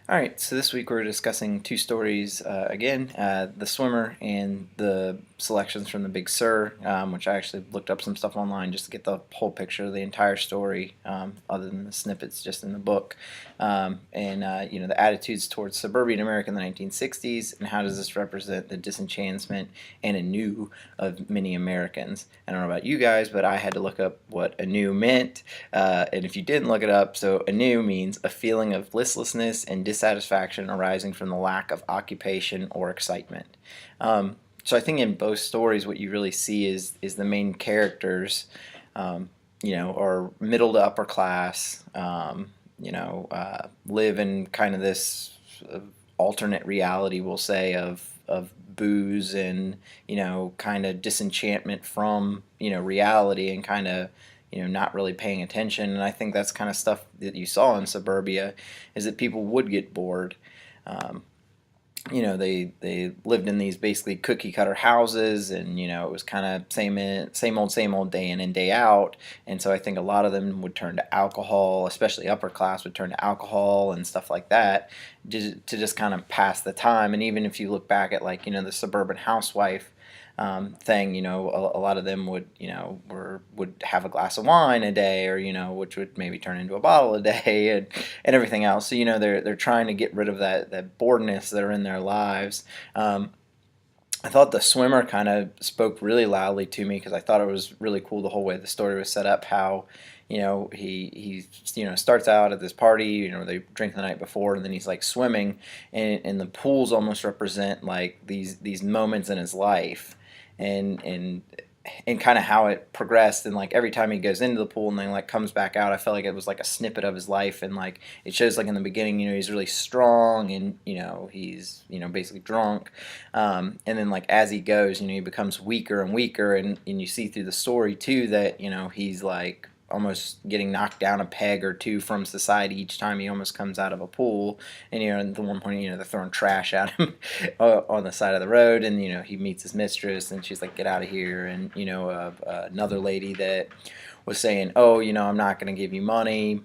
All right, so this week we're discussing two stories again, The Swimmer and the selections from The Big Sur, which I actually looked up some stuff online just to get the whole picture of the entire story, other than the snippets just in the book. The attitudes towards suburban America in the 1960s, and how does this represent the disenchantment and anew of many Americans. I don't know about you guys, but I had to look up what anew meant, and if you didn't look it up, so anew means a feeling of listlessness and dissatisfaction arising from the lack of occupation or excitement. So I think in both stories, what you really see is the main characters, are middle to upper class, live in kind of this alternate reality, we'll say, of booze and kind of disenchantment from reality, and kind of not really paying attention. And I think that's kind of stuff that you saw in suburbia, is that people would get bored. um, they lived in these basically cookie cutter houses, and it was kind of same old day in and day out. And so I think a lot of them would turn to alcohol, especially upper class would turn to alcohol and stuff like that, to just kind of pass the time. And even if you look back at, like, the suburban housewife thing, a lot of them would, would have a glass of wine a day, or which would maybe turn into a bottle a day, and everything else. So they're trying to get rid of that boredness that are in their lives. I thought The Swimmer kind of spoke really loudly to me, because I thought it was really cool the whole way the story was set up. How he starts out at this party, they drink the night before, and then he's like swimming, and the pools almost represent like these moments in his life, and kind of how it progressed. And like every time he goes into the pool and then like comes back out, I felt like it was like a snippet of his life. And like it shows, like in the beginning, he's really strong, and he's basically drunk, and then like as he goes, he becomes weaker and weaker. And you see through the story too that he's like almost getting knocked down a peg or two from society each time he almost comes out of a pool. And at the one point, they're throwing trash at him on the side of the road. And he meets his mistress, and she's like, "Get out of here." And another lady that was saying, "Oh, I'm not going to give you money."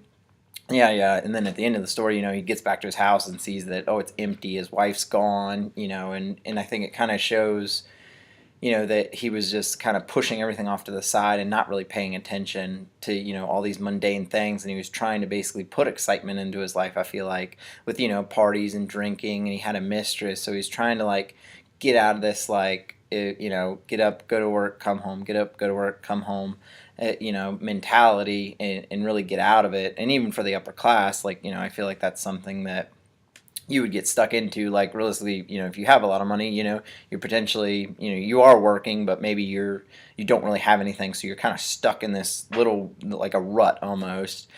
Yeah, yeah. And then at the end of the story, he gets back to his house and sees that, oh, it's empty, his wife's gone. And I think it kind of shows that he was just kind of pushing everything off to the side and not really paying attention to, all these mundane things. And he was trying to basically put excitement into his life, I feel like, with, parties and drinking. And he had a mistress. So he's trying to, like, get out of this, like, get up, go to work, come home, get up, go to work, come home, mentality, and really get out of it. And even for the upper class, like, I feel like that's something that you would get stuck into. Like, realistically, if you have a lot of money, you're potentially, you are working, but maybe you don't really have anything, so you're kind of stuck in this little, like a rut almost.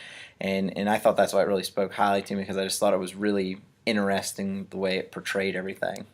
And I thought that's why it really spoke highly to me, because I just thought it was really interesting the way it portrayed everything.